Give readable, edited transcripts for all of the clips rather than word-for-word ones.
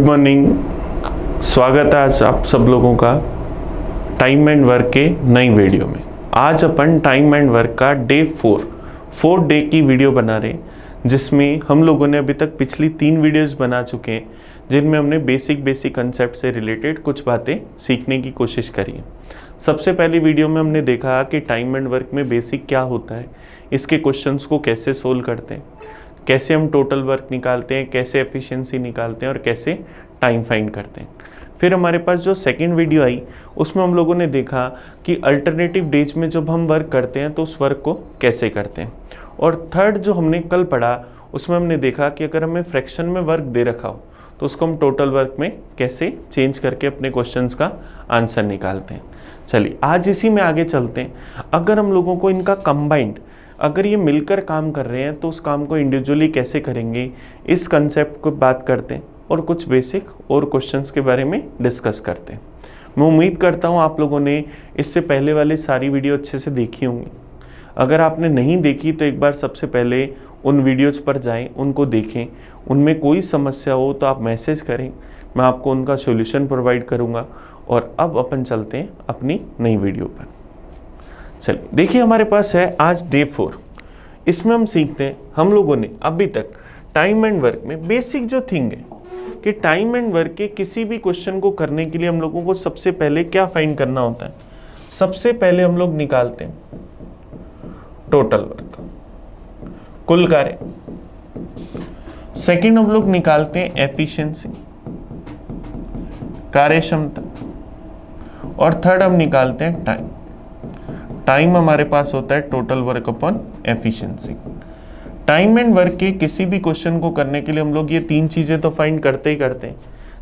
Morning. स्वागत है आज आप सब लोगों का टाइम एंड वर्क के नई वीडियो में। आज अपन टाइम एंड वर्क का डे 4 डे की वीडियो बना रहे, जिसमें हम लोगों ने अभी तक पिछली 3 वीडियोस बना चुके हैं, जिनमें हमने बेसिक कंसेप्ट से रिलेटेड कुछ बातें सीखने की कोशिश करी है। सबसे पहली वीडियो में हमने देखा कि टाइम एंड वर्क में बेसिक क्या होता है, इसके क्वेश्चंस को कैसे सोल्व करते हैं, कैसे हम टोटल वर्क निकालते हैं, कैसे एफिशिएंसी निकालते हैं और कैसे टाइम फाइंड करते हैं। फिर हमारे पास जो सेकंड वीडियो आई, उसमें हम लोगों ने देखा कि अल्टरनेटिव डेज में जब हम वर्क करते हैं तो उस वर्क को कैसे करते हैं। और थर्ड जो हमने कल पढ़ा, उसमें हमने देखा कि अगर हमें फ्रैक्शन में वर्क दे रखा हो तो उसको हम टोटल वर्क में कैसे चेंज करके अपने क्वेश्चंस का आंसर निकालते हैं। चलिए आज इसी में आगे चलते हैं। अगर हम लोगों को इनका कंबाइंड, अगर ये मिलकर काम कर रहे हैं तो उस काम को इंडिविजुअली कैसे करेंगे, इस कंसेप्ट को बात करते हैं और कुछ बेसिक और क्वेश्चंस के बारे में डिस्कस करते हैं। मैं उम्मीद करता हूँ आप लोगों ने इससे पहले वाली सारी वीडियो अच्छे से देखी होंगी। अगर आपने नहीं देखी तो एक बार सबसे पहले उन वीडियोज़ पर जाएं, उनको देखें। उनमें कोई समस्या हो तो आप मैसेज करें, मैं आपको उनका सॉल्यूशन प्रोवाइड करूँगा। और अब अपन चलते हैं अपनी नई वीडियो पर। चलिए देखिए, हमारे पास है आज डे 4। इसमें हम सीखते हैं, हम लोगों ने अभी तक टाइम एंड वर्क में बेसिक जो थिंग है कि टाइम एंड वर्क के किसी भी क्वेश्चन को करने के लिए हम लोगों को सबसे पहले क्या फाइंड करना होता है। सबसे पहले हम लोग निकालते हैं टोटल वर्क, कुल कार्य। सेकंड हम लोग निकालते हैं एफिशिएंसी, कार्य क्षमता। और थर्ड हम निकालते हैं टाइम। टाइम हमारे पास होता है total work upon efficiency. Time and work के किसी भी क्वेश्चन को करने के लिए हम लोग ये 3 चीजें तो फाइंड करते ही करते हैं।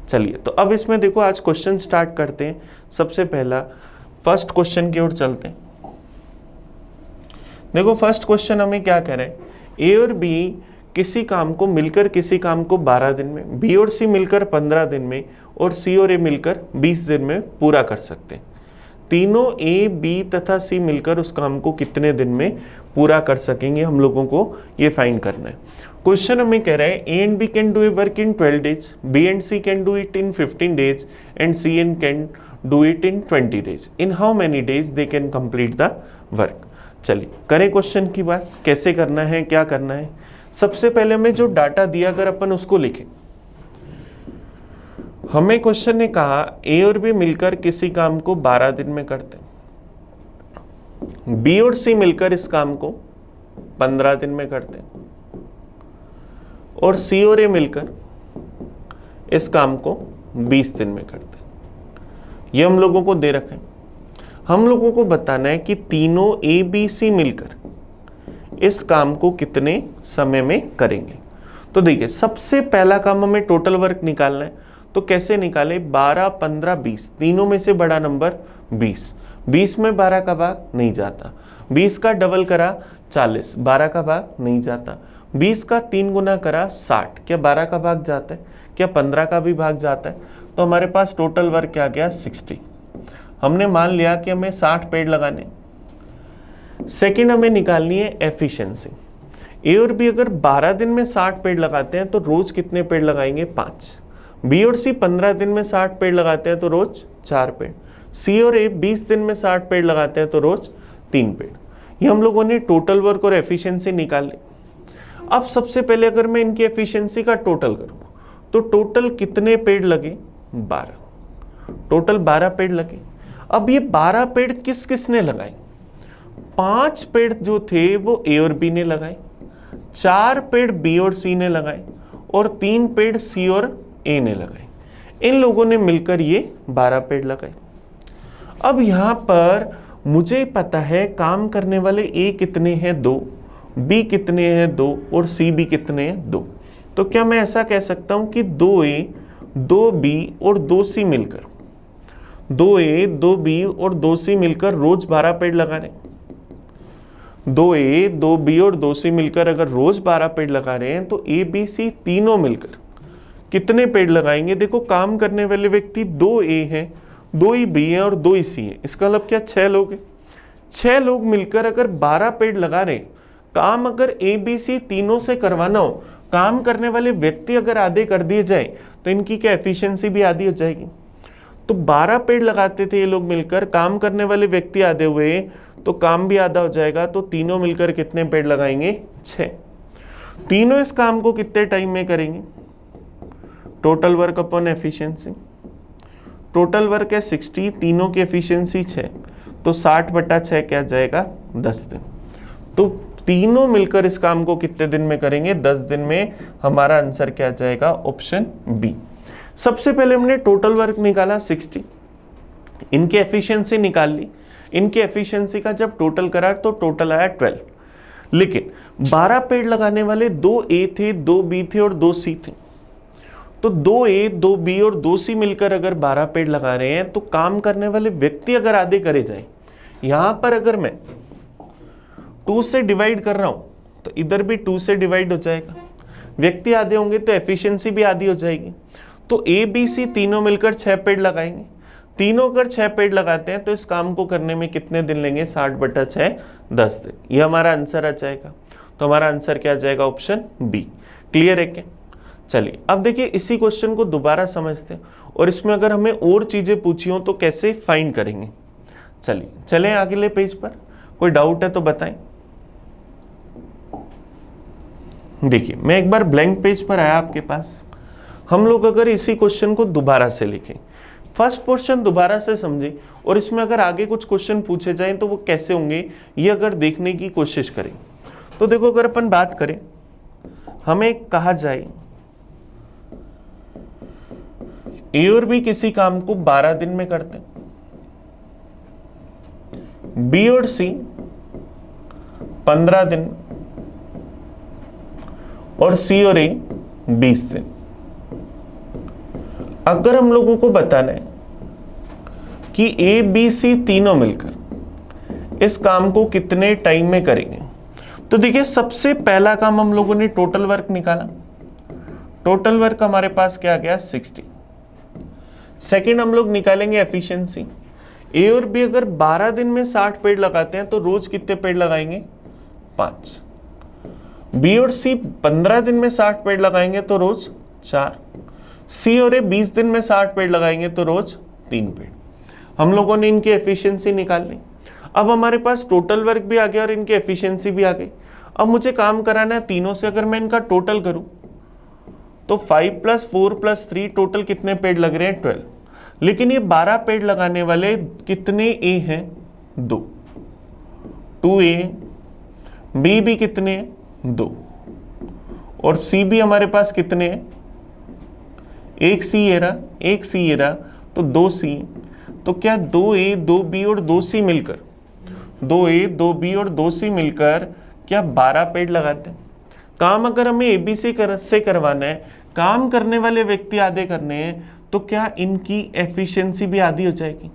चलिए तो अब इसमें देखो, आज क्वेश्चन स्टार्ट करते हैं। सबसे पहला फर्स्ट क्वेश्चन की ओर चलते हैं। देखो फर्स्ट क्वेश्चन हमें क्या कह रहा है, ए और बी किसी काम को मिलकर, किसी काम को 12 दिन में, बी और सी मिलकर 15 दिन में और सी और ए मिलकर 20 दिन में पूरा कर सकते हैं। तीनों ए, बी तथा सी मिलकर उस काम को कितने दिन में पूरा कर सकेंगे, हम लोगों को ये फाइंड करना है। क्वेश्चन हमें कह रहा है A and B can do a work in 12 days, B and C can do it in 15 days and C and can do it in 20 days. In how many days they can complete the work. चलिए करें question की बात, कैसे करना है, क्या करना है। सबसे पहले हमें जो डाटा दिया अगर अपन उसको लिखें। हमें क्वेश्चन ने कहा ए और बी मिलकर किसी काम को 12 दिन में करते हैं, बी और सी मिलकर इस काम को 15 दिन में करते हैं और सी और ए मिलकर इस काम को 20 दिन में करते हैं। ये हम लोगों को दे रखे हैं। हम लोगों को बताना है कि तीनों ए, बी, सी मिलकर इस काम को कितने समय में करेंगे। तो देखिए सबसे पहला काम हमें टोटल वर्क निकालना है। तो कैसे निकाले, 12, 15, 20, तीनों में से बड़ा नंबर 20। 20 में 12 का भाग नहीं जाता, 20 का डबल करा 40, 12 का भाग नहीं जाता। 20 का 3 गुना करा 60, क्या 12 का भाग जाता है, क्या 15 का भी भाग जाता है। तो हमारे पास टोटल वर्क क्या गया 60। हमने मान लिया कि हमें 60 पेड़ लगाने। सेकेंड हमें निकालनी है एफिशिएंसी। ए और बी अगर 12 दिन में 60 पेड़ लगाते हैं तो रोज कितने पेड़ लगाएंगे, 5। बी और सी 15 दिन में 60 पेड़ लगाते हैं तो रोज 4 पेड़। सी और ए 20 दिन में 60 पेड़ लगाते हैं तो रोज 3 पेड़। ये हम लोगों ने टोटल वर्क और एफिशिएंसी निकाल ली। अब सबसे पहले अगर मैं इनकी एफिशिएंसी का टोटल करूं तो टोटल कितने पेड़ लगे, 12। टोटल 12 पेड़ लगे। अब ये 12 पेड़ किस किसने लगाए, 5 पेड़ जो थे वो ए और बी ने लगाए, 4 पेड़ बी और सी ने लगाए और 3 पेड़ सी और ए ने लगाए। इन लोगों ने मिलकर ये 12 पेड़ लगाए। अब यहां पर मुझे पता है काम करने वाले ए कितने हैं, 2, बी कितने हैं, 2 और सी भी कितने हैं, 2। तो क्या मैं ऐसा कह सकता हूं कि 2A, 2B और 2C मिलकर, 2A, 2B और 2C मिलकर रोज 12 पेड़ लगा रहे हैं। 2A, 2B और 2C मिलकर अगर रोज 12 पेड़ लगा रहे हैं तो A, B, C तीनों मिलकर कितने पेड़ लगाएंगे। देखो काम करने वाले व्यक्ति 2A हैं, 2 B हैं और 2 C हैं। इसका मतलब क्या, 6 लोग हैं। 6 लोग मिलकर अगर 12 पेड़ लगा रहे हैं, काम अगर A, B, C तीनों से करवाना हो, काम करने वाले व्यक्ति अगर आधे कर दिए जाए तो इनकी क्या एफिशिएंसी भी आधी हो जाएगी। तो 12 पेड़ लगाते थे ये लोग मिलकर, काम करने वाले व्यक्ति आधे हुए तो काम भी आधा हो जाएगा। तो तीनों मिलकर कितने पेड़ लगाएंगे? 6। तीनों इस काम को कितने टाइम में करेंगे? Total work upon efficiency, total work है 60, तीनों की एफिशिएंसी 6, तो 60/6 क्या जाएगा? 10 दिन। तो तीनों मिलकर इस काम को कितने दिन में करेंगे? 10 दिन में। हमारा आंसर क्या जाएगा? Option B. सबसे पहले हमने टोटल वर्क निकाला 60, इनकी एफिशिएंसी निकाल ली। इनकी एफिशिएंसी का जब टोटल करा तो टोटल आया 12। लेकिन 12 पेड़ लगाने वाले 2 ए थे, 2 बी थे और 2 सी थे। तो 2 ए, 2 बी और 2 सी मिलकर अगर 12 पेड़ लगा रहे हैं तो काम करने वाले व्यक्ति अगर आधे करे जाए, यहां पर अगर मैं 2 से डिवाइड कर रहा हूं तो इधर भी 2 से डिवाइड हो जाएगा। व्यक्ति आधे होंगे तो एफिशिएंसी भी आधी हो जाएगी। तो ए बी सी तीनों मिलकर 6 पेड़ लगाएंगे। तीनों अगर 6 पेड़ लगाते हैं तो इस काम को करने में कितने दिन लेंगे? 60/6, 10 दिन। ये हमारा आंसर आ जाएगा। तो हमारा आंसर क्या आ जाएगा? Option B. क्लियर है क्या? चलिए अब देखिए इसी क्वेश्चन को दोबारा समझते हैं और इसमें अगर हमें और चीजें पूछी हो तो कैसे फाइंड करेंगे। चलिए चलें अगले पेज पर। कोई डाउट है तो बताएं। देखिए मैं एक बार ब्लैंक पेज पर आया आपके पास। हम लोग अगर इसी क्वेश्चन को दोबारा से लिखें, फर्स्ट पोर्शन दोबारा से समझें और इसमें अगर आगे कुछ क्वेश्चन पूछे जाएं तो वो कैसे होंगे ये अगर देखने की कोशिश करें। तो देखो अगर अपन बात करें, हमें कहा जाए ए और बी किसी काम को 12 दिन में करते हैं, बी और सी 15 दिन और सी और ए 20 दिन। अगर हम लोगों को बताना है कि ए बी सी तीनों मिलकर इस काम को कितने टाइम में करेंगे, तो देखिए सबसे पहला काम हम लोगों ने टोटल वर्क निकाला। टोटल वर्क हमारे पास क्या आ गया? 60। सेकंड हम लोग निकालेंगे एफिशिएंसी। ए और बी अगर 12 दिन में 60 पेड़ लगाते हैं तो रोज कितने पेड़ लगाएंगे? 5। बी और सी 15 दिन में 60 पेड़ लगाएंगे तो रोज 4। सी और ए 20 दिन में 60 पेड़ लगाएंगे तो रोज 3 पेड़। हम लोगों ने इनकी एफिशिएंसी निकाल ली। अब हमारे पास टोटल वर्क भी आ गया और इनकी एफिशिएंसी भी आ गई। अब मुझे काम कराना है तीनों से। अगर मैं इनका टोटल करूं तो 5 + 4 + 3 टोटल कितने पेड़ लग रहे हैं? 12। लेकिन ये 12 पेड़ लगाने वाले कितने ए हैं? 2। 2A, बी भी कितने? 2 और सी भी हमारे पास कितने हैं? एक सी ये रहा, एक सी ये रहा, तो 2 सी। तो क्या 2A, 2B और 2C मिलकर 2A, 2B और 2C मिलकर क्या 12 पेड़ लगाते हैं? काम अगर हमें ABC से करवाना है, काम करने वाले व्यक्ति आधे करने हैं, तो क्या इनकी एफिशिएंसी भी आधी हो जाएगी?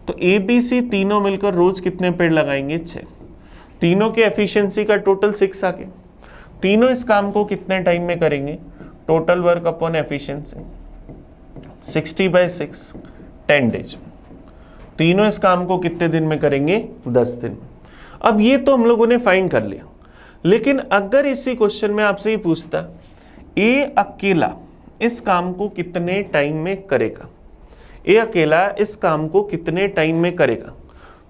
तो ABC तीनों मिलकर रोज कितने पेड़ लगाएंगे? 6। तीनों की एफिशिएंसी का टोटल 6 आ गया। तीनों इस काम को कितने टाइम में करेंगे? Total work upon efficiency 60/6, 10 days. तीनों इस काम को कितने दिन में करेंगे? 10 दिन। अब ये तो हम लोगों ने फाइंड कर लिया, लेकिन अगर इसी क्वेश्चन में आपसे ये पूछता ए अकेला इस काम को कितने टाइम में करेगा, ए अकेला इस काम को कितने टाइम में करेगा,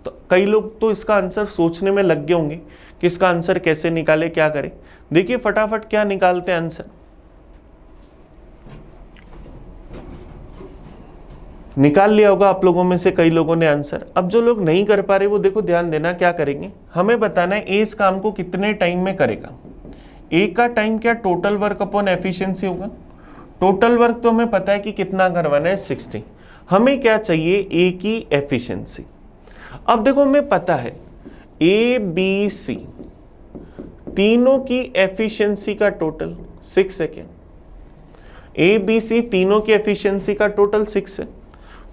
तो कई लोग तो इसका आंसर सोचने में लग गए होंगे कि इसका आंसर कैसे निकाले, क्या करें। देखिए फटाफट क्या निकालते हैं आंसर। निकाल लिया होगा आप लोगों में से कई लोगों ने आंसर। अब जो लोग नहीं कर पा रहे वो देखो ध्यान देना, क्या करेंगे, हमें बताना है ए इस काम को कितने टाइम में करेगा। ए का टाइम क्या टोटल वर्क अपॉन एफिशिएंसी होगा। टोटल वर्क तो हमें पता है कि कितना करवाना है 60। हमें क्या चाहिए? ए की एफिशिएंसी। अब देखो हमें पता है ए बी सी तीनों की एफिशिएंसी का टोटल 6 है। क्या ए बी सी तीनों की एफिशिएंसी का टोटल 6 है।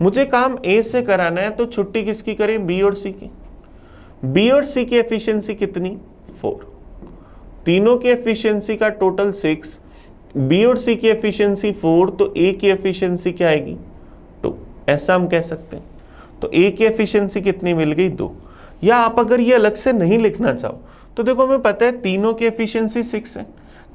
मुझे काम ए से कराना है तो छुट्टी किसकी करें? बी और सी की। बी और सी की एफिशिएंसी कितनी? 4। तीनों की एफिशिएंसी का टोटल 6, बी और सी की एफिशिएंसी 4, तो ए की एफिशिएंसी क्या आएगी? 2। ऐसा हम कह सकते हैं। तो ए की एफिशिएंसी कितनी मिल गई? 2। या आप अगर ये अलग से नहीं लिखना चाहो तो देखो हमें पता है तीनों की एफिशिएंसी 6 है।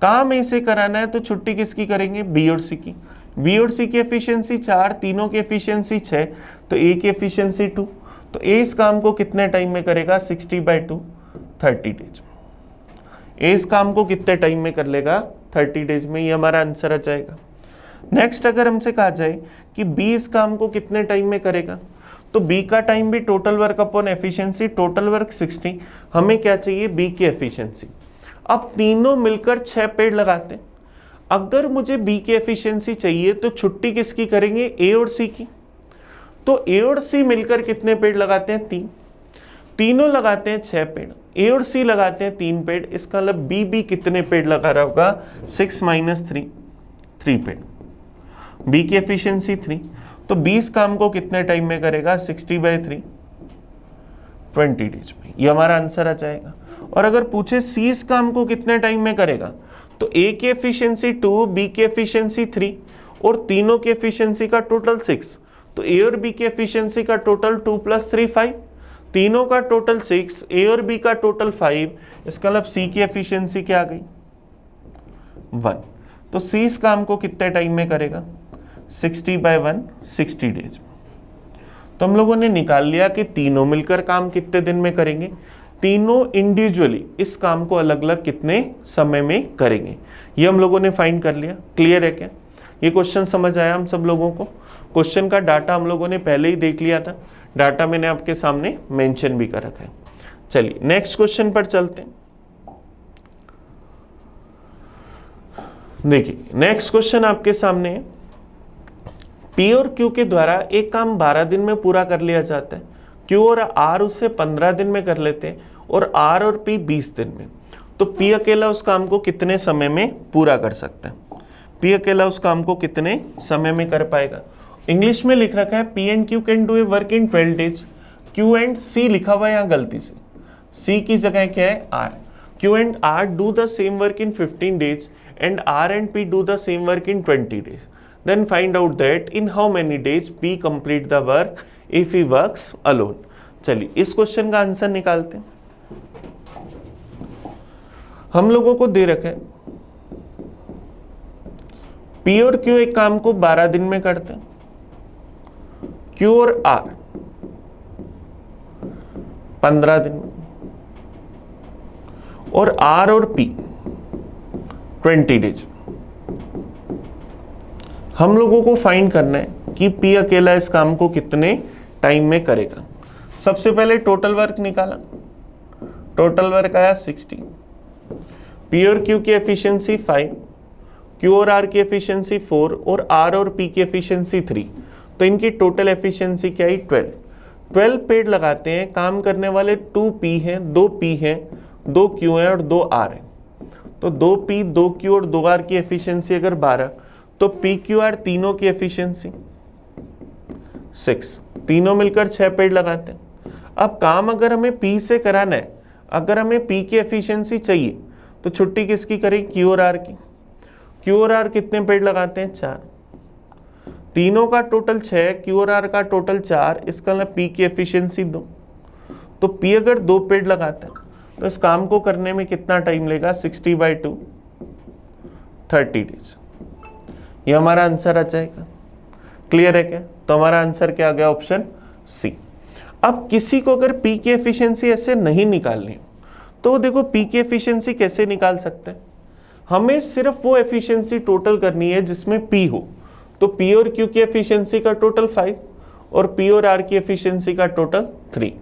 काम ए से कराना है तो छुट्टी किसकी करेंगे? बी और सी की। बी और सी की एफिशिएंसी 4, तीनों की एफिशिएंसी 6, तो ए की एफिशिएंसी 2। तो ए इस काम को कितने टाइम में करेगा? 60/2, 30 डेज में। ए इस काम को कितने टाइम में कर लेगा? 30 डेज में। ये हमारा आंसर आ जाएगा। नेक्स्ट अगर हमसे कहा जाए कि बी इस काम को कितने टाइम में करेगा, तो बी का टाइम भी total work upon efficiency, total work 60, हमें क्या चाहिए? बी की एफिशिएंसी। अब तीनों मिलकर 6 पेड़ लगाते हैं। अगर मुझे बी की एफिशिएंसी चाहिए तो छुट्टी किसकी करेंगे? ए और सी की। तो ए और सी मिलकर कितने पेड़ लगाते हैं? 3। तीनों लगाते हैं 6 पेड़, ए और सी लगाते हैं 3 पेड़। इसका मतलब बी भी कितने पेड़ लगा रहा होगा? 6 - 3, 3 पेड़। बी की एफिशिएंसी 3, तो 20 काम को कितने टाइम में करेगा? 60/3, 20 डेज में। ये हमारा आंसर आ जाएगा। और अगर पूछे सी इस काम को कितने टाइम में करेगा, तो ए की एफिशिएंसी 2, बी की एफिशिएंसी 3 और तीनों की एफिशिएंसी का टोटल 6, तो ए और बी की एफिशिएंसी का टोटल 2 + 3 5, तीनों का टोटल 6, ए और बी का टोटल 5। इसका मतलब सी की एफिशिएंसी क्या आ गई? 1। तो सी इस काम को कितने टाइम में करेगा? 60/1, 60 डेज में। तो हम लोगों ने निकाल लिया कि तीनों मिलकर काम कितने दिन में करेंगे, तीनों इंडिविजुअली इस काम को अलग अलग कितने समय में करेंगे, ये हम लोगों ने फाइंड कर लिया। क्लियर है क्या? ये क्वेश्चन समझ आया हम सब लोगों को? क्वेश्चन का डाटा हम लोगों ने पहले ही देख लिया था, डाटा मैंने आपके सामने मेंशन भी कर रखा है। चलिए नेक्स्ट क्वेश्चन पर चलते हैं। देखिए नेक्स्ट क्वेश्चन आपके सामने है। पी और क्यू के द्वारा एक काम 12 दिन में पूरा कर लिया जाता है, क्यू और आर उसे 15 दिन में कर लेते हैं और आर और पी 20 दिन में। तो पी अकेला उस काम को कितने समय में पूरा कर सकता है? पी अकेला उस काम को कितने समय में कर पाएगा? इंग्लिश में लिख रखा है P and Q can do a work in 12 days. Q and C लिखा हुआ है यहाँ गलती से, सी की जगह क्या है? R. Q and R do the same work in 15 days and R and P do the same work in 20 days. Then find out that in how many days P complete the work if he works alone। चलिए इस question का answer निकालते हैं। हम लोगों को दे रखे P और Q एक काम को 12 दिन में करते हैं, Q और R 15 दिन में और R और P 20 डेज। हम लोगों को फाइंड करना है कि P अकेला इस काम को कितने टाइम में करेगा। सबसे पहले टोटल वर्क निकाला, टोटल वर्क आया 60। P और Q की एफिशिएंसी 5, Q और R की एफिशिएंसी 4 और R और P की एफिशिएंसी 3, तो इनकी टोटल एफिशिएंसी क्या है? 12। 12 पेड़ लगाते हैं, काम करने वाले 2P हैं, 2P हैं, 2Q हैं और 2R हैं। तो 2P, 2Q और 2R की एफिशिएंसी अगर 12, तो PQR तीनों की एफिशिएंसी 6, तीनों मिलकर 6 पेड़ लगाते हैं। अब काम अगर हमें P से कराना है, अगर हमें P की एफिशिएंसी चाहिए तो छुट्टी किसकी करें? Q और R की। Q और R कितने पेड़ लगाते हैं? 4, तीनों का टोटल 6, Q और R का टोटल 4, इसका मतलब P की एफिशिएंसी 2। तो P अगर 2 पेड़ लगाता है तो इस काम को करने में कितना टाइम लेगा? 60/2, 30 डेज। ये हमारा आंसर आ जाएगा। क्लियर है क्या? तो हमारा आंसर क्या आ गया? Option C. अब किसी को अगर P की एफिशिएंसी ऐसे नहीं निकालनी तो देखो P की एफिशिएंसी कैसे निकाल सकते हैं? हमें सिर्फ वो एफिशिएंसी टोटल करनी है जिसमें P हो। तो P और Q की एफिशिएंसी का टोटल 5 और P और R की एफिशिएंसी का टोटल 3।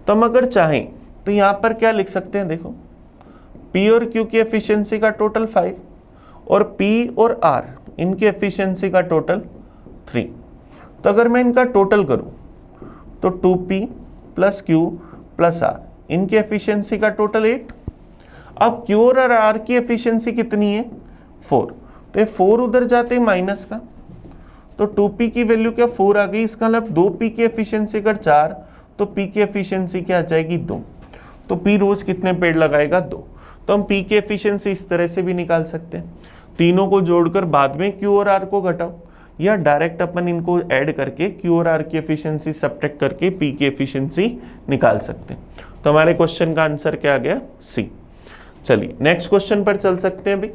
तो हम अगर चाहें तो यहाँ पर क्या लिख सकते हैं? देखो P और Q की एफिशिएंसी का टोटल 5 और P और R इनकी एफिशिएंसी का टोटल 3। तो अगर मैं इनका टोटल करूं तो 2P + Q + R, इनकी एफिशिएंसी का टोटल 8। अब Q और R की एफिशिएंसी कितनी है? 4। तो ये 4 उधर जाते हैं माइनस का, तो 2P की वैल्यू क्या? 4 आ गई। इसका मतलब 2P की एफिशिएंसी अगर 4 तो P की एफिशिएंसी क्या आ जाएगी? 2। तो P रोज कितने पेड़ लगाएगा? 2। तो हम P की एफिशिएंसी इस तरह से भी निकाल सकते हैं, तीनों को जोड़कर बाद में Q और R को घटाओ, या डायरेक्ट अपन इनको ऐड करके Q और R की एफिशिएंसी सब्ट्रैक्ट करके P की एफिशिएंसी निकाल सकते हैं। तो हमारे क्वेश्चन का आंसर क्या आ गया? सी। चलिए नेक्स्ट क्वेश्चन पर चल सकते हैं। अभी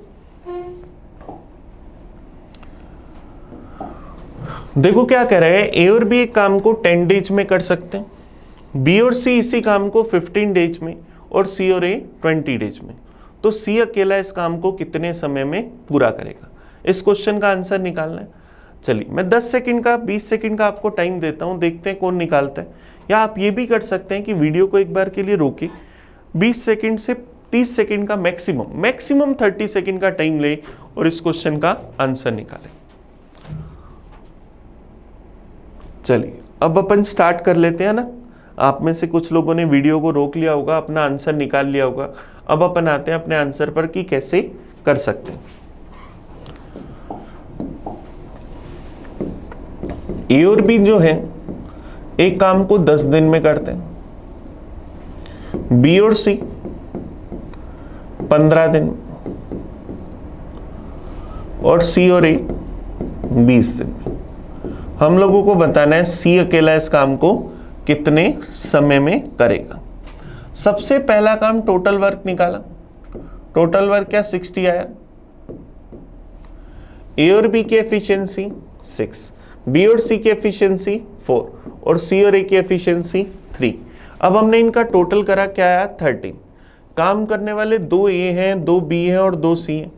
देखो क्या कह रहे हैं, ए और बी एक काम को 10 डेज में कर सकते हैं, बी और सी इसी काम को 15 डेज में, और सी और ए 20 डेज में। तो सी अकेला इस काम को कितने समय में पूरा करेगा, इस क्वेश्चन का आंसर निकालना है। चलिए मैं 10 सेकंड का 20 सेकंड का आपको टाइम देता हूं, देखते हैं कौन निकालता है। या आप ये भी कर सकते हैं कि वीडियो को एक बार के लिए रोके 20 सेकंड से 30 सेकंड का मैक्सिमम 30 सेकंड का टाइम ले और इस क्वेश्चन का आंसर निकालें। चलिए अब अपन स्टार्ट कर लेते हैं ना। आप में से कुछ लोगों ने वीडियो को रोक लिया होगा, अपना आंसर निकाल लिया होगा। अब अपन आते हैं अपने आंसर पर कि कैसे कर सकते हैं। ए और बी जो है एक काम को 10 दिन में करते हैं, बी और सी 15 दिन में, और सी और ए 20 दिन में। हम लोगों को बताना है सी अकेला इस काम को कितने समय में करेगा। सबसे पहला काम टोटल वर्क निकाला। टोटल वर्क क्या 60 आया। ए और बी की एफिशिएंसी 6, बी और सी की एफिशिएंसी 4, और सी और ए की एफिशिएंसी 3। अब हमने इनका टोटल करा, क्या आया 13। काम करने वाले 2 ए हैं, 2 बी हैं और 2 सी हैं,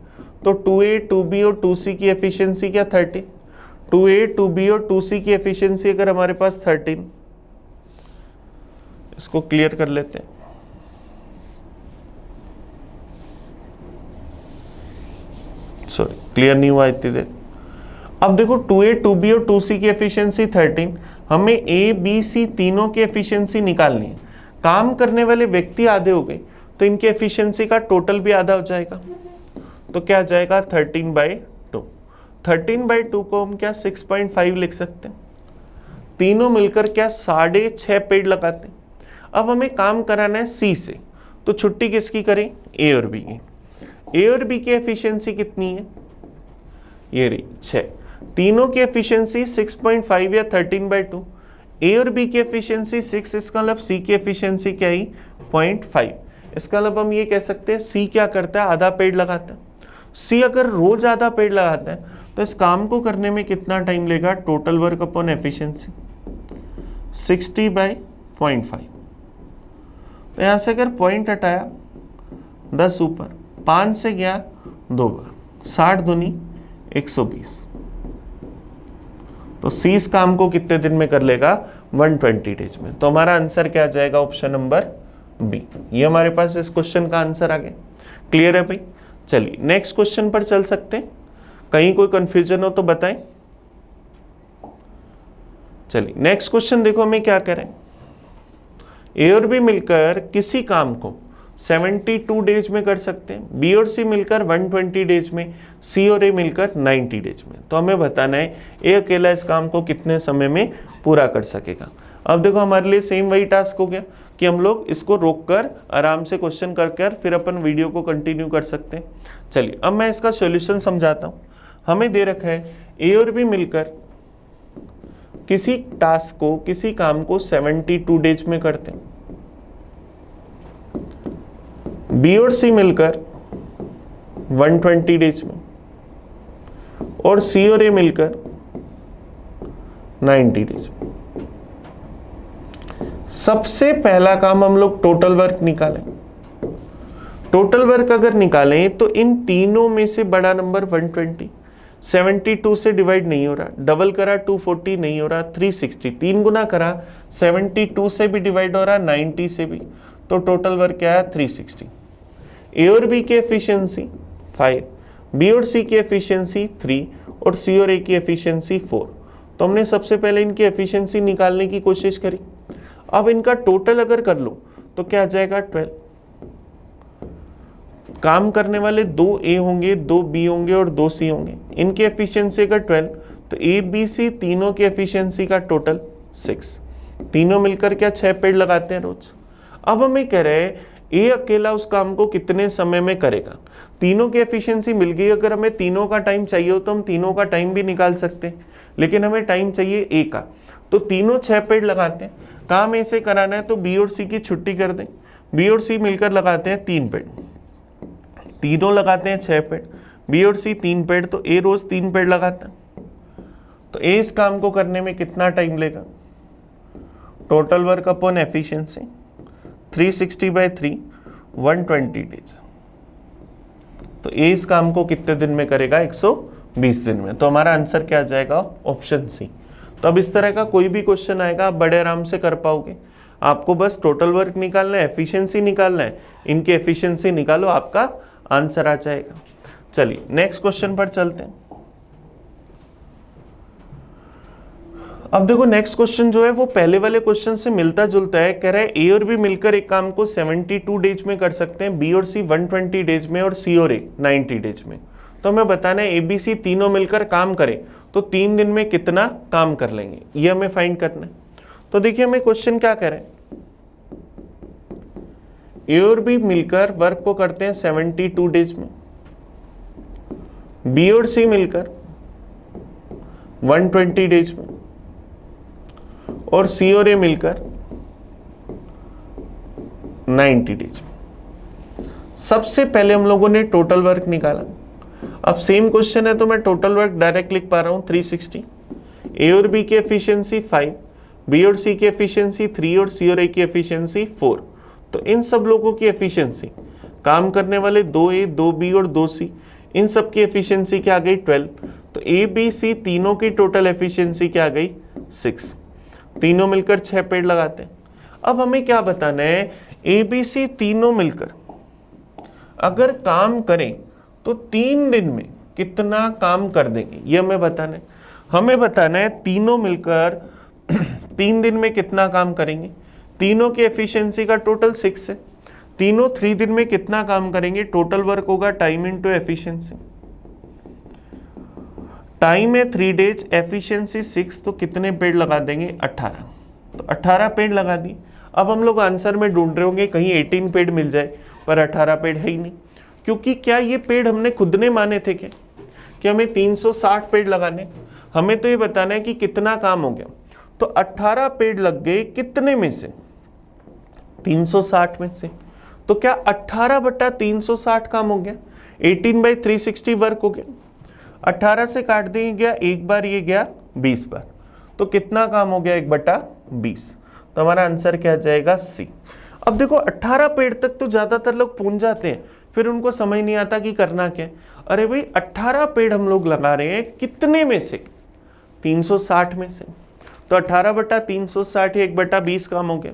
तो 2A 2B और 2C की एफिशिएंसी क्या 13। 2A 2B और 2C की एफिशिएंसी अगर हमारे पास 13, इसको क्लियर कर लेते हैं। सॉरी क्लियर नहीं हुआ इतनी देर। अब देखो 2A 2B और 2C की एफिशिएंसी 13, हमें A B C तीनों की एफिशिएंसी निकालनी है। काम करने वाले व्यक्ति आधे हो गए तो इनकी एफिशिएंसी का टोटल भी आधा हो जाएगा, तो क्या आ जाएगा 13/2। 13/2 को हम क्या 6.5 लिख सकते हैं। तीनों मिलकर क्या 6.5 पेड़ लगाते हैं। अब हमें काम कराना है सी से, तो छुट्टी किसकी करें, ए और बी की। ए और बी की एफिशिएंसी कितनी है, ये रही 6। तीनों की एफिशिएंसी 6.5 या 13/2। ए और बी की एफिशिएंसी 6, इसका मतलब सी की एफिशिएंसी क्या ही 0.5। इसका मतलब हम ये कह सकते हैं सी क्या करता है, आधा पेड़ लगाता है। सी अगर रोज आधा पेड़ लगाता है तो इस काम को करने में कितना टाइम लेगा, टोटल वर्क अपॉन एफिशिएंसी 60/0.5। तो यहां से अगर पॉइंट हटाया 10 ऊपर, 5 से गया 2 बार, 60 दूनी 120। तो सी इस काम को कितने दिन में कर लेगा, 120 डेज में। तो हमारा आंसर क्या आ जाएगा, ऑप्शन नंबर बी। ये हमारे पास इस क्वेश्चन का आंसर आ गया। क्लियर है भाई। चलिए नेक्स्ट क्वेश्चन पर चल सकते हैं, कहीं कोई कंफ्यूजन हो तो बताएं। चलिए नेक्स्ट क्वेश्चन देखो हमें क्या करें। ए और बी मिलकर किसी काम को 72 डेज में कर सकते हैं, बी और सी मिलकर 120 डेज में, सी और ए मिलकर 90 डेज में। तो हमें बताना है ए अकेला इस काम को कितने समय में पूरा कर सकेगा। अब देखो हमारे लिए सेम वही टास्क हो गया कि हम लोग इसको रोककर आराम से क्वेश्चन कर फिर अपन वीडियो को कंटिन्यू कर सकते हैं। चलिए अब मैं इसका सॉल्यूशन समझाता हूँ। हमें दे रखा है ए और बी मिलकर किसी टास्क को, किसी काम को 72 डेज में करते हैं, बी और सी मिलकर 120 डेज में, और सी और ए मिलकर 90 डेज में। सबसे पहला काम हम लोग टोटल वर्क निकालें। टोटल वर्क अगर निकालें तो इन तीनों में से बड़ा नंबर 120, 72 से डिवाइड नहीं हो रहा, डबल करा 240 नहीं हो रहा, 360, 3 गुना करा 72 से भी डिवाइड हो रहा, 90 से भी, तो टोटल वर्क क्या है 360। ए और बी की एफिशिएंसी 5, बी और सी की एफिशिएंसी 3, और सी और ए की एफिशिएंसी 4। तो हमने सबसे पहले इनकी एफिशिएंसी निकालने की कोशिश करी। अब इनका टोटल अगर कर लो तो क्या आ जाएगा 12। काम करने वाले 2 ए होंगे, 2 बी होंगे और 2 सी होंगे। इनकी एफिशिएंसी अगर 12, तो ए बी सी तीनों की एफिशिएंसी का टोटल 6। तीनों मिलकर क्या 6 पेड़ लगाते हैं रोज। अब हमें कह रहे हैं ए अकेला उस काम को कितने समय में करेगा। तीनों की एफिशिएंसी मिल गई, अगर हमें तीनों का टाइम चाहिए हो तो हम तीनों का टाइम भी निकाल सकते हैं, लेकिन हमें टाइम चाहिए ए का, तो तीनों 6 पेड़ लगाते हैं। काम ऐसे कराना है तो बी और सी की छुट्टी कर दें, बी और सी मिलकर लगाते हैं 3 पेड़, तीनों लगाते हैं 6 पेड़, बी और सी 3 पेड़, तो ए रोज 3 पेड़ लगाता है। तो ए इस काम को करने में कितना टाइम लेगा, total work upon efficiency 360/3 120 days. तो ए इस काम को कितने दिन में करेगा, 120 दिन में। तो हमारा आंसर क्या आ जाएगा, ऑप्शन सी। तो अब इस तरह का कोई भी क्वेश्चन आएगा आप बड़े आराम से कर पाओगे। आपको बस टोटल वर्क निकालना है, एफिशिएंसी निकालना है, इनकी एफिशिएंसी निकालो, आपका आंसर आ जाएगा। चलिए नेक्स्ट क्वेश्चन पर चलते हैं। अब देखो नेक्स्ट क्वेश्चन जो है वो पहले वाले क्वेश्चन से मिलता जुलता है। कह रहा है ए और बी मिलकर एक काम को 72 डेज में कर सकते हैं, बी और सी 120 डेज में और सी और ए 90 डेज में। तो हमें बताना है ए बी सी तीनों मिलकर काम करें तो 3 दिन में कितना काम कर लेंगे, ये हमें फाइंड करना है। तो देखिए हमें क्वेश्चन क्या कह रहे हैं, ए और बी मिलकर वर्क को करते हैं 72 डेज में, बी और सी मिलकर 120 डेज में और सी और ए मिलकर 90 डेज में। सबसे पहले हम लोगों ने टोटल वर्क निकाला। अब सेम क्वेश्चन है तो मैं टोटल वर्क डायरेक्ट लिख पा रहा हूं 360। ए और बी की एफिशिएंसी 5, बी और सी की एफिशिएंसी 3 और सी और ए की एफिशिएंसी 4। तो इन सब लोगों की एफिशिएंसी, काम करने वाले 2A 2B और 2C, इन सब की एफिशिएंसी क्या आ गई 12। तो ए बी सी तीनों की टोटल एफिशिएंसी क्या आ गई 6। तीनों मिलकर 6 पेड़ लगाते हैं। अब हमें क्या बताना है, ए बी सी तीनों मिलकर अगर काम करें तो 3 दिन में कितना काम कर देंगे, ये हमें बताना है। हमें बताना है तीनों मिलकर 3 दिन में कितना काम करेंगे। तीनों की एफिशिएंसी का टोटल 6 है। तीनों 3 दिन में कितना काम करेंगे, टोटल वर्क होगा टाइम इनटू एफिशिएंसी। टाइम है 3 डेज, एफिशिएंसी 6, तो कितने पेड़ लगा देंगे 18। तो 18 पेड़ लगा दिए। अब हम लोग आंसर में ढूंढ रहे होंगे कहीं 18 पेड़ मिल जाए, पर 18 पेड़ है ही नहीं, क्योंकि क्या ये पेड़ हमने खुद ने माने थे क्या कि हमें 360 पेड़ लगाने। हमें तो ये बताना है कि कितना काम हो गया। तो 18 पेड़ लग गए कितने में से, 360 में से। तो क्या 18/360 काम हो गया, 18/360 वर्क हो गया। 18 से काट दिए गया एक बार, ये गया 20 बार, तो कितना काम हो गया 1/20। तो हमारा आंसर क्या जाएगा सी। अब देखो 18 पेड़ तक तो ज्यादातर लोग पहुंच जाते हैं, फिर उनको समझ नहीं आता कि करना क्या है। अरे भाई 18 पेड़ हम लोग लगा रहे हैं कितने में से, 360 में से। तो 18/360 1/20 काम हो गया।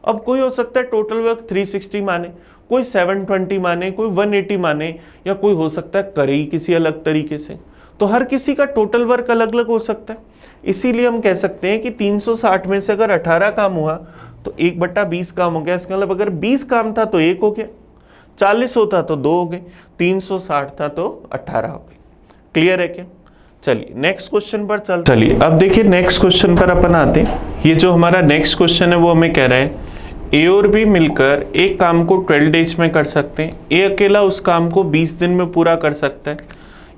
अब कोई हो सकता है टोटल वर्क 360 माने, कोई 720 माने, कोई 180 माने, या कोई हो सकता है करे ही किसी अलग तरीके से। तो हर किसी का टोटल वर्क अलग अलग हो सकता है। इसीलिए हम कह सकते हैं कि 360 में से अगर 18 काम हुआ तो 1/20 काम हो गया। इसका मतलब अगर 20 काम था तो 1 हो गया, 40 होता तो 2 हो गए, 360 था तो 18 हो गए। क्लियर है क्या? चलिए नेक्स्ट क्वेश्चन पर चलते। चलिए अब देखिए नेक्स्ट क्वेश्चन पर अपन आते हैं। ये जो हमारा नेक्स्ट क्वेश्चन है वो हमें कह रहा है ए और बी मिलकर एक काम को 12 डेज में कर सकते हैं। ए अकेला उस काम को 20 दिन में पूरा कर सकता है।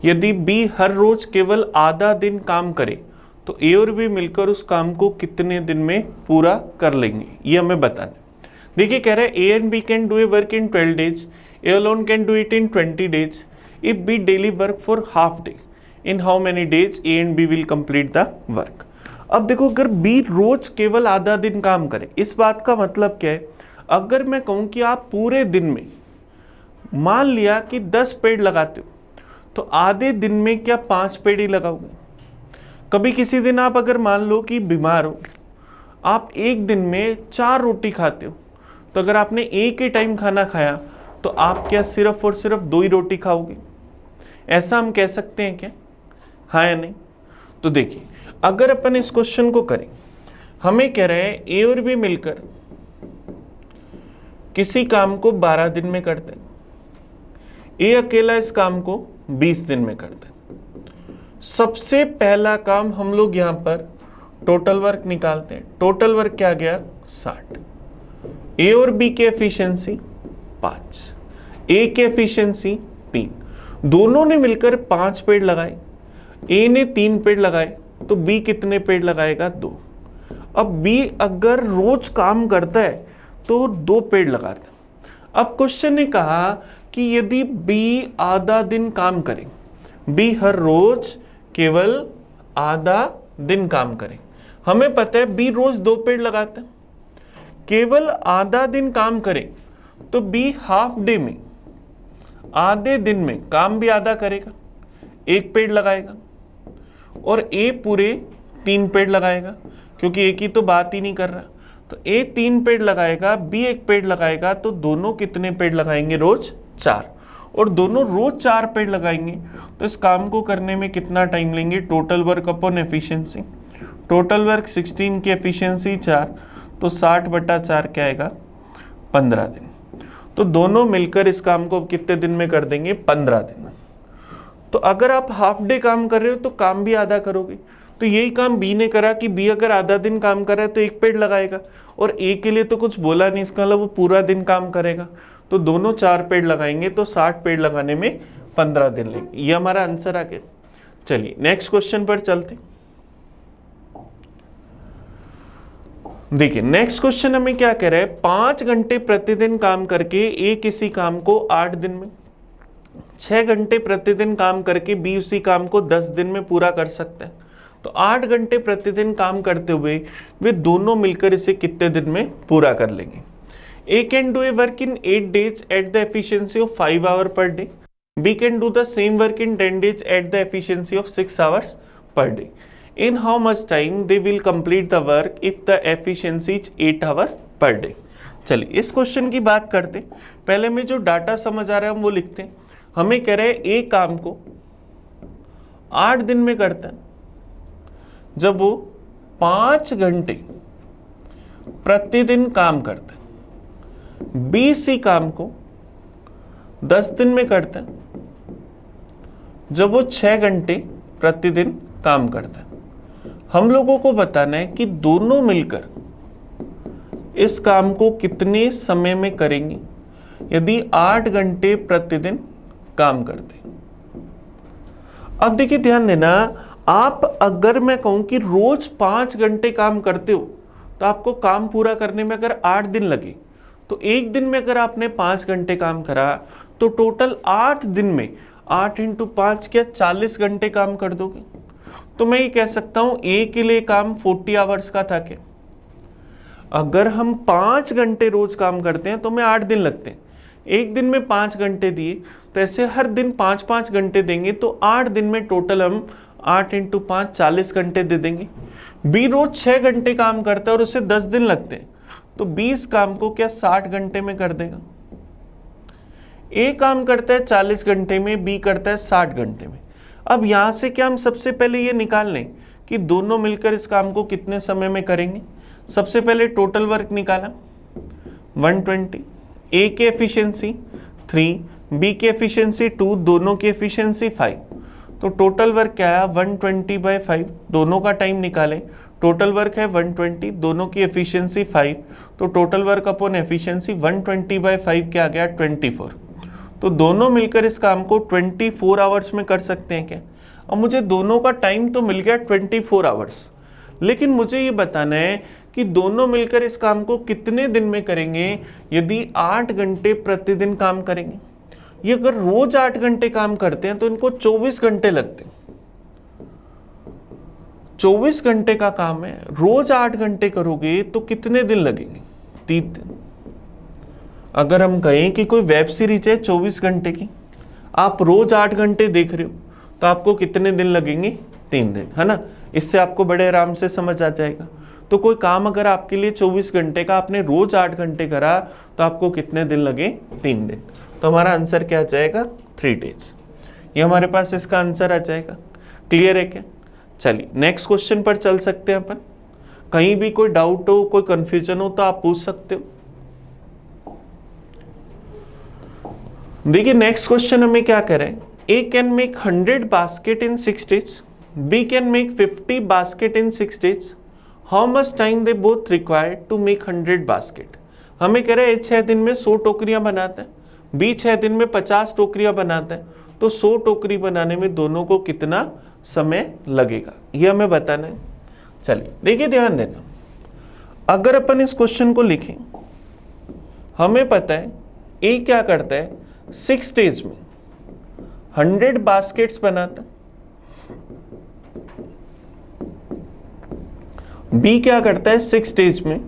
यदि बी हर रोज केवल आधा दिन काम करे तो ए और बी मिलकर उस काम को कितने दिन में पूरा कर लेंगे, ये हमें बताना है। देखिए कह रहा है A and B can do a work in 12 days, A alone can do it in 20 days if B daily work for half day, in how many days A and B will complete the work. अब देखो अगर B रोज केवल आधा दिन काम करे, इस बात का मतलब क्या है, अगर मैं कहूं कि आप पूरे दिन में मान लिया कि 10 पेड़ लगाते हो तो आधे दिन में क्या 5 पेड़ ही लगाओगे। कभी किसी दिन आप अगर मान लो कि बीमार हो, आप एक दिन में 4 रोटी खाते हो, तो अगर आपने एक ही टाइम खाना खाया तो आप क्या सिर्फ और सिर्फ 2 ही रोटी खाओगे, ऐसा हम कह सकते हैं क्या, हाँ या नहीं? तो देखिए अगर अपन इस क्वेश्चन को करें, हमें कह रहे हैं ए और बी मिलकर किसी काम को 12 दिन में करते हैं, ए अकेला इस काम को 20 दिन में करते हैं। सबसे पहला काम हम लोग यहां पर टोटल वर्क निकालते हैं। टोटल वर्क क्या गया 60। ए और बी की एफिशिएंसी 5, ए की एफिशिएंसी 3, दोनों ने मिलकर 5 पेड़ लगाए, ए ने 3 पेड़ लगाए, तो बी कितने पेड़ लगाएगा 2। अब बी अगर रोज काम करता है तो 2 पेड़ लगाता है। अब क्वेश्चन ने कहा कि यदि बी आधा दिन काम करे, बी हर रोज केवल आधा दिन काम करे। हमें पता है बी रोज 2 पेड़ लगाता है, केवल आधा दिन काम करे तो बी हाफ डे में, आधे दिन में काम भी आधा करेगा, 1 पेड़ लगाएगा, और ए पूरे 3 पेड़ लगाएगा, क्योंकि एक ही तो बात ही नहीं कर रहा। तो ए 3 पेड़ लगाएगा, बी 1 पेड़ लगाएगा, तो दोनों कितने पेड़ लगाएंगे? रोज 4। और दोनों रोज 4 पेड़ लगाएंगे तो इस काम को करने में कितना टाइम लेंगे? Total work upon efficiency, total work 16 की एफिशिएंसी 4, तो 60/4 क्या आएगा? 15 दिन। तो दोनों मिलकर इस काम को कितने दिन में कर देंगे? 15 दिन में। तो अगर आप हाफ डे काम कर रहे हो तो काम भी आधा करोगे। तो यही काम बी ने करा कि बी अगर आधा दिन काम कर रहा है तो 1 पेड़ लगाएगा, और ए के लिए तो कुछ बोला नहीं, इसका मतलब वो पूरा दिन काम करेगा। तो दोनों 4 पेड़ लगाएंगे, तो 60 पेड़ लगाने में 15 दिन लेंगे। ये हमारा आंसर आ गया। चलिए नेक्स्ट क्वेश्चन पर चलते। देखिए नेक्स्ट क्वेश्चन हमें क्या कह रहा है? 5 घंटे प्रतिदिन काम करके ए किसी काम को 8 दिन में, 6 घंटे प्रतिदिन काम करके बी उसी काम को 10 दिन में पूरा कर सकते हैं। तो 8 घंटे प्रतिदिन काम करते हुए वे दोनों मिलकर इसे कितने दिन में पूरा कर लेंगे? A can do a work in 8 days at the efficiency of 5 hours per day, B can do the same work in 10 days at the efficiency of 6 hours per day. In how much time they will complete the work if the efficiency is 8 hours per day? चलिए इस question की बात करते। पहले में जो data समझ आ रहा है हम वो लिखते हैं। हमें कह रहे हैं ए काम को 8 दिन में करता है जब वो 5 घंटे प्रतिदिन काम करता है। बी सी काम को 10 दिन में करता है जब वो 6 घंटे प्रतिदिन काम करता है। हम लोगों को बताना है कि दोनों मिलकर इस काम को कितने समय में करेंगे यदि 8 घंटे प्रतिदिन काम करते हैं। अब देखिए ध्यान देना, आप अगर मैं कहूं कि रोज 5 घंटे काम करते हो तो आपको काम पूरा करने में अगर 8 दिन लगे, तो एक दिन में अगर आपने 5 घंटे काम करा तो टोटल 8 दिन में 8 × 5 क्या 40 घंटे काम कर दोगे। तो मैं ये कह सकता हूं ए के लिए काम 40 आवर्स का था। क्या अगर हम 5 घंटे रोज काम करते हैं तो हमें 8 दिन लगते हैं, एक दिन में 5 घंटे दिए, तो ऐसे हर दिन 5-5 घंटे देंगे, तो 8 दिन में टोटल हम 8 × 5 40 घंटे दे देंगे। बी रोज 6 घंटे काम करता है और उसे 10 दिन लगते हैं, तो 20 काम को क्या 60 घंटे में कर देगा। ए काम करता है 40 घंटे में, बी करता है 60 घंटे में। अब यहां से क्या हम सबसे पहले ये निकाल लें कि दोनों मिलकर इस काम को कितने समय में करेंगे। सबसे पहले टोटल वर्क निकाला 120, ए की एफिशिएंसी 3, बी की एफिशिएंसी 2, दोनों की एफिशिएंसी 5, तो टोटल वर्क क्या आया 120/5। दोनों का टाइम निकालें, टोटल वर्क है 120, दोनों की एफिशिएंसी 5, तो टोटल वर्क अपॉन एफिशिएंसी 120/5 क्या आ गया 24। तो दोनों मिलकर इस काम को 24 आवर्स में कर सकते हैं क्या। अब मुझे दोनों का टाइम तो मिल गया 24 आवर्स, लेकिन मुझे ये बताना है कि दोनों मिलकर इस काम को कितने दिन में करेंगे यदि 8 घंटे प्रतिदिन काम करेंगे। ये अगर रोज 8 घंटे काम करते हैं तो इनको 24 घंटे लगते हैं। 24 घंटे का काम है, रोज 8 घंटे करोगे तो कितने दिन लगेंगे? 3 दिन। अगर हम कहें कि कोई वेब सीरीज है 24 घंटे की, आप रोज 8 घंटे देख रहे हो, तो आपको कितने दिन लगेंगे? 3 दिन, है ना। इससे आपको बड़े आराम से समझ आ जाएगा। तो कोई काम अगर आपके लिए 24 घंटे का, आपने रोज 8 घंटे करा, तो आपको कितने दिन लगे? 3 दिन। तो हमारा आंसर क्या आ जाएगा? 3 days। ये हमारे पास इसका आंसर आ जाएगा। क्लियर है क्या? चलिए नेक्स्ट क्वेश्चन पर चल सकते हैं अपन। कहीं भी कोई डाउट हो, कोई कंफ्यूजन हो तो आप पूछ सकते हो। देखिए नेक्स्ट क्वेश्चन हमें क्या कह रहे हैं? A can make 100 basket in 6 days, B can make 50 basket in 6 days, how much time they both required to make 100 basket. हमें कह रहे हैं 6 दिन में 100 टोकरियां बनाते हैं, बी 6 दिन में 50 टोकरियां बनाते हैं, तो 100 टोकरी बनाने में दोनों को कितना समय लगेगा, यह हमें बताना है। चलिए देखिए ध्यान देना, अगर अपन इस क्वेश्चन को लिखें, हमें पता है ए क्या करता है 6 days में 100 बास्केट्स बनाता है, बी क्या करता है, 6 डेज में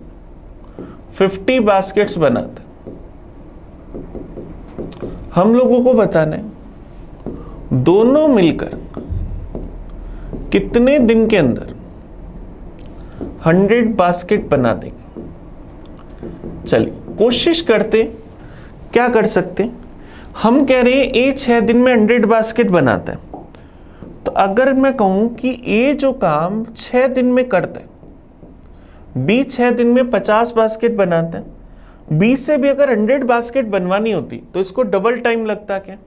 50 बास्केट्स बनाता है। हम लोगों को बताना है दोनों मिलकर कितने दिन के अंदर 100 बास्केट बना देंगे। चलिए कोशिश करते, क्या कर सकते हैं, हम कह रहे हैं ए 6 दिन में 100 बास्केट बनाता है, तो अगर मैं कहूं कि ए जो काम 6 दिन में करता है, बी 6 दिन में 50 बास्केट बनाता है, बी से भी अगर 100 बास्केट बनवानी होती तो इसको डबल टाइम लगता क्या,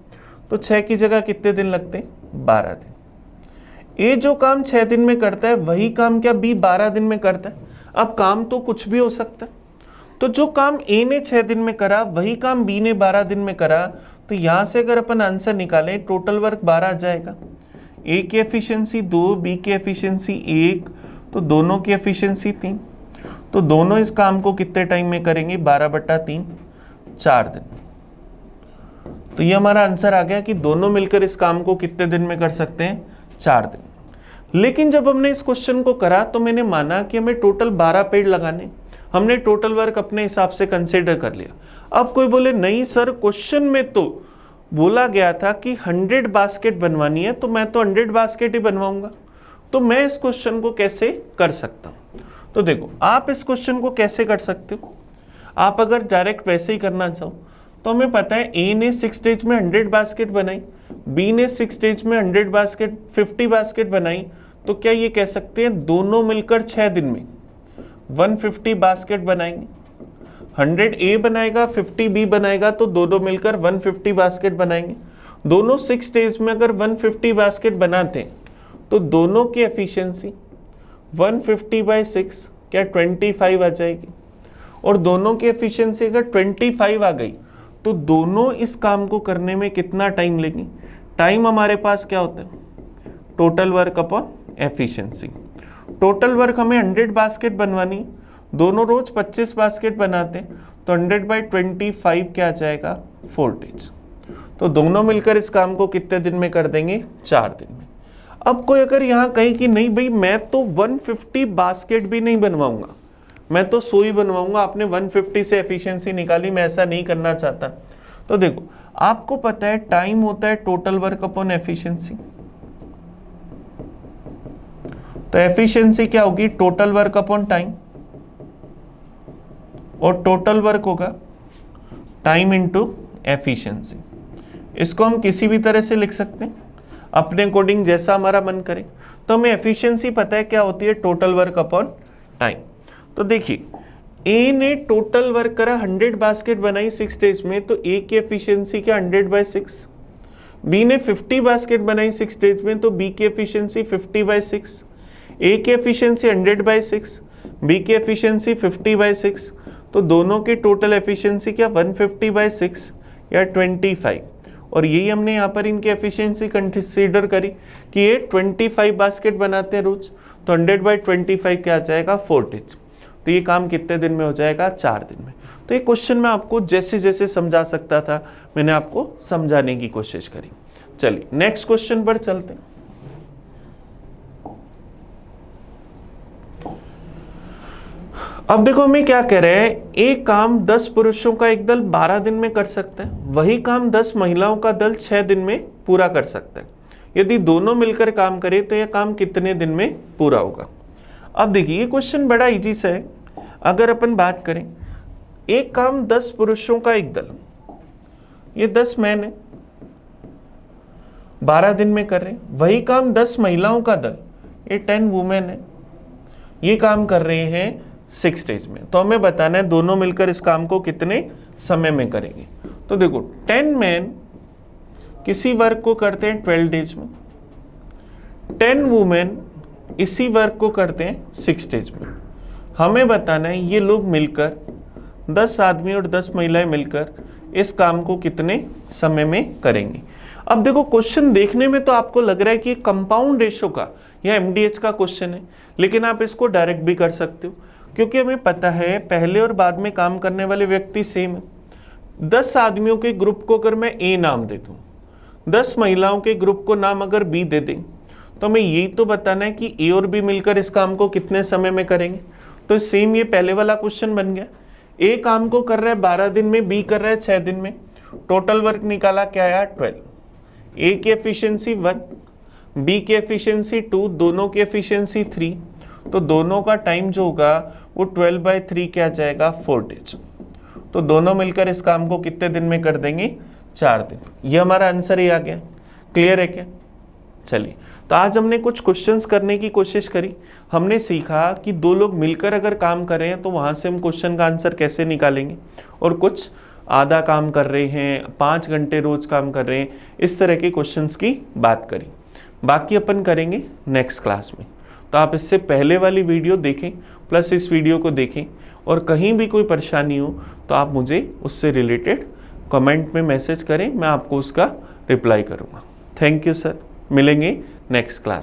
तो 6 की जगह कितने दिन लगते, 12 दिन। ए जो काम 6 दिन में करता है वही काम क्या बी 12 दिन में करता है। अब काम तो कुछ भी हो सकता है, तो जो काम ए ने 6 दिन में करा वही काम बी ने 12 दिन में करा, तो यहां से अगर अपन आंसर निकालें टोटल वर्क 12 आ जाएगा। ए की एफिशिएंसी 2, बी की एफिशिएंसी 1, तो दोनों की एफिशिएंसी 3, तो दोनों इस काम को कितने टाइम में करेंगे, 12/3, 4 दिन। तो ये हमारा आंसर आ गया कि दोनों मिलकर इस काम को कितने दिन में कर सकते हैं, 4 दिन। लेकिन जब हमने इस क्वेश्चन को करा तो मैंने माना कि हमें टोटल 12 पेड़ लगाने, हमने टोटल वर्क अपने हिसाब से कंसीडर कर लिया। अब कोई बोले नहीं सर, क्वेश्चन में तो बोला गया था कि 100 बास्केट बनवानी है, तो मैं तो 100 बास्केट ही बनवाऊंगा, तो मैं इस क्वेश्चन को कैसे कर सकता हूं। तो देखो आप इस क्वेश्चन को कैसे कर सकते हो, आप अगर डायरेक्ट वैसे ही करना चाहो तो हमें पता है ए ने 6 डेज में 100 बास्केट बनाई, बी ने 6 डेज में 100 बास्केट 50 बास्केट बनाई, तो क्या ये कह सकते हैं दोनों मिलकर 6 दिन में 150 बास्केट बनाएंगे। 100 ए बनाएगा, 50 बी बनाएगा, तो दोनों मिलकर 150 बास्केट बनाएंगे। दोनों 6 डेज में अगर 150 बास्केट बनाते हैं तो दोनों की एफिशिएंसी 150/6 क्या 25 आ जाएगी, और दोनों की एफिशिएंसी अगर 25 आ गई तो दोनों इस काम को करने में कितना टाइम लेंगे। टाइम हमारे पास क्या होता है, total work upon efficiency. Total work हमें 100 बास्केट बनवानी, दोनों रोज 25 बास्केट बनाते हैं, तो 100/25 क्या आ जाएगा, 4 डेज। तो दोनों मिलकर इस काम को कितने दिन में कर देंगे, 4 दिन में। अब कोई अगर यहाँ कहे कि नहीं भाई मैं तो 150 बास्केट भी नहीं बनवाऊंगा, मैं तो 100 ही बनवाऊंगा, आपने 150 से एफिशिएंसी निकाली, मैं ऐसा नहीं करना चाहता, तो देखो आपको पता है टाइम होता है टोटल वर्क अपॉन एफिशिएंसी, तो एफिशिएंसी क्या होगी, टोटल वर्क अपॉन टाइम, और टोटल वर्क होगा टाइम इनटू एफिशिएंसी। इसको हम किसी भी तरह से लिख सकते हैं अपने अकॉर्डिंग, जैसा हमारा मन करे। तो हमें एफिशिएंसी पता है क्या होती है, टोटल वर्क अपॉन टाइम। तो देखिए ए ने टोटल वर्क करा, 100 बास्केट बनाई 6 डेज में, तो ए की एफिशिएंसी क्या 100/6। बी ने 50 बास्केट बनाई 6 डेज में, तो बी की एफिशिएंसी 50/6। ए की एफिशिएंसी 100/6, बी की एफिशिएंसी 50/6, तो दोनों की टोटल एफिशिएंसी क्या 150/6 या 25। और यही हमने यहाँ पर इनकी एफिशिएंसी कंसीडर करी कि ये 25 बास्केट बनाते हैं रोज, तो 100/25 क्या आ जाएगा, 4 डेज। तो ये काम कितने दिन में हो जाएगा, 4 दिन में। तो ये क्वेश्चन मैं आपको जैसे जैसे समझा सकता था मैंने आपको समझाने की कोशिश करी। चलिए नेक्स्ट क्वेश्चन पर चलते हैं। अब देखो हमें क्या कह रहे हैं, एक काम 10 पुरुषों का एक दल 12 दिन में कर सकता है, वही काम 10 महिलाओं का दल 6 दिन में पूरा कर सकता है। यदि दोनों मिलकर काम करें तो यह काम कितने दिन में पूरा होगा। अब देखिए ये क्वेश्चन बड़ा इजी सा है। अगर अपन बात करें, एक काम 10 पुरुषों का एक दल, ये 10 मैन है 12 दिन में कर रहे हैं, वही काम 10 महिलाओं का दल, ये 10 वुमेन है, ये काम कर रहे हैं 6 डेज में। तो हमें बताना है दोनों मिलकर इस काम को कितने समय में करेंगे। तो देखो 10 मैन किसी वर्क को करते हैं 12 डेज में, 10 वुमेन इसी वर्क को करते हैं 6 डेज में। हमें बताना है ये लोग मिलकर 10 आदमी और 10 महिलाएं मिलकर इस काम को कितने समय में करेंगे। अब देखो क्वेश्चन देखने में तो आपको लग रहा है कि कंपाउंड रेशो का या एमडीएच का क्वेश्चन है, लेकिन आप इसको डायरेक्ट भी कर सकते हो, क्योंकि हमें पता है पहले और बाद में काम करने वाले व्यक्ति सेम है। 10 आदमियों के ग्रुप को अगर मैं ए नाम दे दूं, 10 महिलाओं के ग्रुप को नाम अगर बी दे दें, तो हमें यही तो बताना है कि ए और बी मिलकर इस काम को कितने समय में करेंगे। तो सेम ये पहले वाला क्वेश्चन बन गया, ए काम को कर रहा है 12 दिन में, बी कर रहा है 6 दिन में, टोटल वर्क निकाला क्या आया 12। ए की एफिशिएंसी 1, बी की एफिशिएंसी 2, दोनों की एफिशिएंसी 3, तो दोनों का टाइम जो होगा वो 12/3 क्या जाएगा 4 डेज। तो दोनों मिलकर इस काम को कितने दिन में कर देंगे 4 दिन। ये हमारा आंसर ही आ गया। क्लियर है क्या? चलिए, तो आज हमने कुछ क्वेश्चंस करने की कोशिश करी। हमने सीखा कि दो लोग मिलकर अगर काम कर रहे हैं तो वहां से हम क्वेश्चन का आंसर कैसे निकालेंगे, और कुछ आधा काम कर रहे हैं, 5 घंटे रोज काम कर रहे हैं, इस तरह के क्वेश्चंस की बात करी। बाकी अपन करेंगे नेक्स्ट क्लास में। तो आप इससे पहले वाली वीडियो देखें प्लस इस वीडियो को देखें, और कहीं भी कोई परेशानी हो तो आप मुझे उससे रिलेटेड कमेंट में मैसेज करें, मैं आपको उसका रिप्लाई करूँगा। थैंक यू सर, मिलेंगे नेक्स्ट क्लास में।